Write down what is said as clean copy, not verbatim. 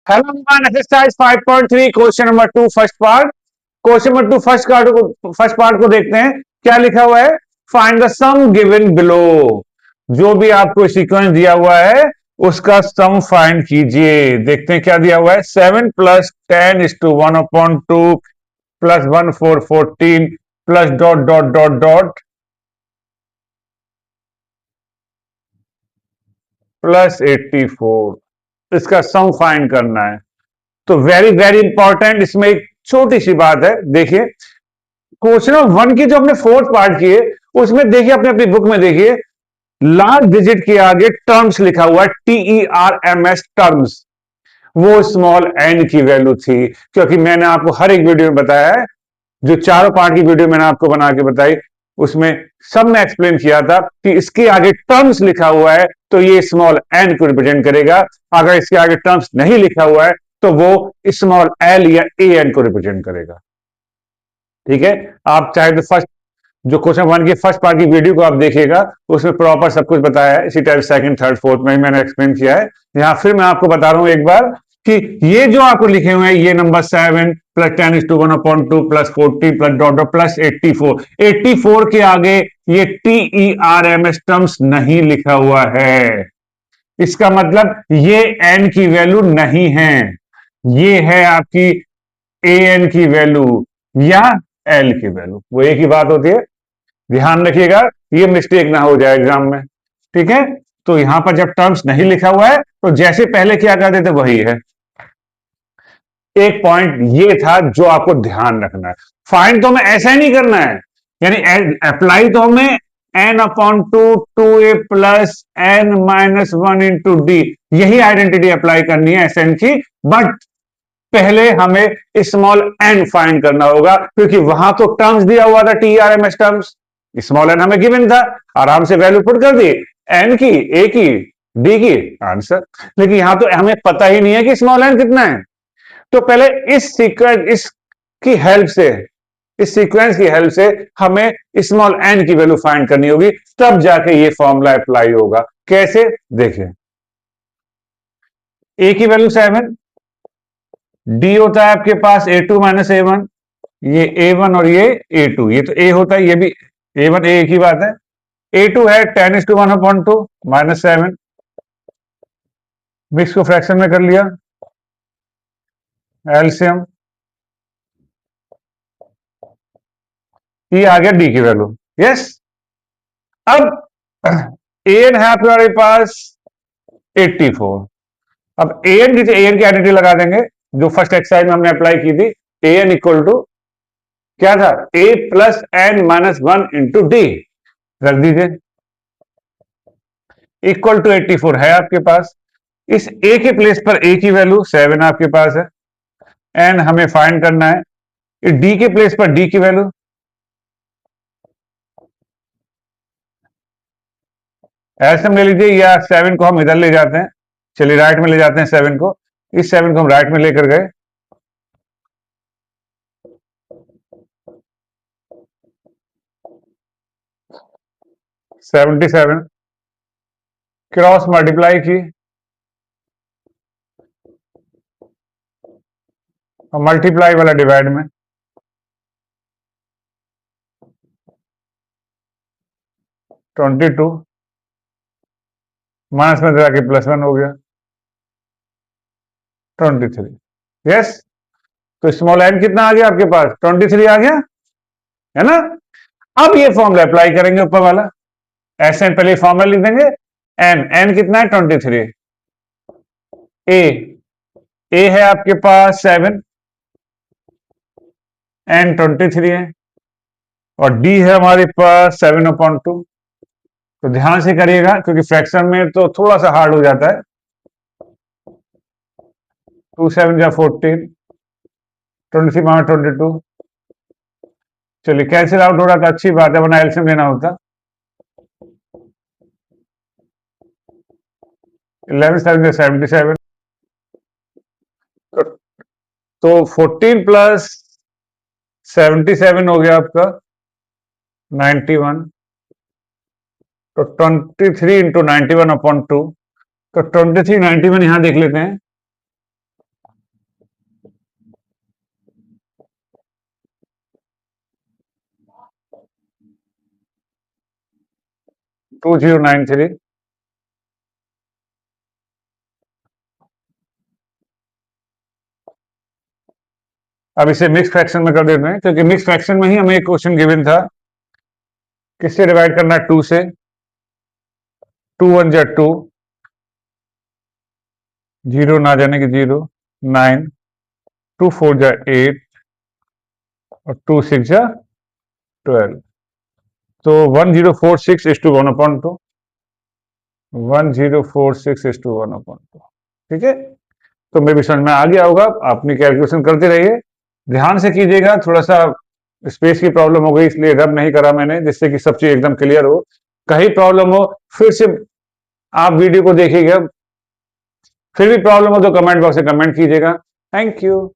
Hello everyone, exercise 5.3 question number 2 first part. Question number 2 first part को देखते हैं। क्या लिखा हुआ है? Find the sum given below. जो भी आपको सीक्वेंस दिया हुआ है उसका सम फाइंड कीजिए। देखते हैं क्या दिया हुआ है। 7 plus 10 is to 1/2 plus 1 4 14 plus dot dot dot dot plus 84। इसका सम फाइंड करना है। तो वेरी वेरी इंपॉर्टेंट, इसमें एक छोटी सी बात है। देखिए, क्वेश्चन नंबर 1 की जो हमने फोर्थ पार्ट की है उसमें देखिए, अपने अपनी बुक में देखिए, लास्ट डिजिट के आगे टर्म्स लिखा हुआ है, TERMS टर्म्स। वो स्मॉल एन की वैल्यू थी, क्योंकि मैंने आपको हर एक वीडियो में बताया है, जो चारों पार्ट की वीडियो मैंने आपको बना के बताई, उसमें सब में एक्सप्लेन किया था कि इसके आगे टर्म्स लिखा हुआ है तो ये स्मॉल एन को रिप्रेजेंट करेगा। अगर इसके आगे टर्म्स नहीं लिखा हुआ है तो वो स्मॉल एल या ए एन को रिप्रेजेंट करेगा। ठीक है, आप चाहे तो फर्स्ट, जो क्वेश्चन 1 की फर्स्ट पार्ट की वीडियो को आप देखिएगा, उसमें प्रॉपर सब कुछ बताया है। इसी टाइप सेकंड थर्ड फोर्थ में मैंने एक्सप्लेन किया है। यहां फिर मैं आपको बता रहा हूं एक बार कि ये जो आपको लिखे हुए हैं, ये number 7 plus 10 is to 1/2 plus 40 plus dot dot plus 84 के आगे ये TERMS टर्म्स नहीं लिखा हुआ है। इसका मतलब ये एन की वैल्यू नहीं है, ये है आपकी ए एन की वैल्यू या एल की वैल्यू। वो एक ही बात होती है, ध्यान रखिएगा, ये मिस्टेक ना हो जाए एग्जाम में। ठीक है, तो यहां पर जब टर्म्स नहीं लिखा हुआ है तो जैसे पहले क्या करते थे वही है। एक पॉइंट ये था जो आपको ध्यान रखना है। फाइंड तो हमें ऐसा ही नहीं करना है, यानी अप्लाई तो हमें n/2 प्लस n-1 यही आइडेंटिटी अप्लाई करनी है SN की। बट पहले हमें स्मॉल एन फाइंड करना होगा, क्योंकि वहां तो टर्म्स दिया हुआ था, TERMS टर्म्स। स्मॉल एन हमें गिवन था, आराम से वैल्यू पुट कर दी, एन की, ए की, डी की, आंसर। लेकिन यहां तो हमें पता ही नहीं है कि स्मॉल एन कितना है। तो पहले इस सीक्वेंस इसकी हेल्प से, इस सीक्वेंस की हेल्प से हमें स्मॉल एन की वैल्यू फाइंड करनी होगी, तब जाके ये फॉर्मूला अप्लाई होगा। कैसे? देखिए, ए की वैल्यू 7, डी होता है आपके पास A2 - A1, ये A1 और ये A2, ये तो A होता है, ये भी A1 A एक ही बात है। A2 है 10 इज टू 1/2 -7, मिक्स को फ्रैक्शन में कर लिया, एलसीएम, ये आ गया डी की वैल्यू। यस, अब एन है आपके पास 84। अब एन की आइडेंटिटी लगा देंगे, जो फर्स्ट एक्सरसाइज में हमने अप्लाई की थी। एन इक्वल टू क्या था? A plus n-1 into D, रख दीजिए, इक्वल टू 84 है आपके पास। इस ए के प्लेस पर ए की वैल्यू 7 आपके पास है, एन हमें फाइंड करना है। इस डी के प्लेस पर डी की वैल्यू, ऐसे में ले लीजिए, या 7 को हम इधर ले जाते हैं, चलिए राइट में ले जाते हैं 7 को। इस 7 को हम राइट में लेकर गए, 77 क्रॉस मल्टीप्लाई की और मल्टीप्लाई वाला डिवाइड में, 22 माइनस में जाके +1 हो गया, 23। यस, तो स्मॉल एन कितना आ गया आपके पास? 23 आ गया, है ना। अब ये फॉर्मूला अप्लाई करेंगे ऊपर वाला, एस एन, पहले फॉर्मूला लिख देंगे। एन एन कितना है? 23। ए ए है आपके पास 7, एन 23 है, और डी है हमारे पास 7/2। तो ध्यान से करिएगा, क्योंकि फ्रैक्शन में तो थोड़ा सा हार्ड हो जाता है। 2 7 या 14, 23 माइनस 22, चलिए कैंसिल आउट हो रहा था, अच्छी बात है, वरना एलसीएम लेना होता। 11 7 या 77, तो 14 प्लस 77 हो गया आपका 91। तो 23 इंटू 91/2, तो 23 91 यहां देख लेते हैं, 2093। अब इसे मिक्स फ्रैक्शन में कर देते हैं, क्योंकि मिक्स फ्रैक्शन में ही हमें एक क्वेश्चन गिवन था। किससे डिवाइड करना है? 2 से। 2 1 जा 2, 0 ना जाने की 0, 9, 2 4 जा 8 और 2 6 जा 12। तो 1046 इज टू 1/2। 1046 is to 1/2। ठीक है, तो मेरे भी समझ में आ गया होगा। अपनी कैलकुलेशन करते रहिए, ध्यान से कीजिएगा। थोड़ा सा स्पेस की प्रॉब्लम हो गई, इसलिए रब नहीं करा मैंने, जिससे कि सब चीज एकदम क्लियर हो। कहीं प्रॉब्लम हो फिर से आप वीडियो को देखिएगा, फिर भी प्रॉब्लम हो तो कमेंट बॉक्स में कमेंट कीजिएगा। Thank you.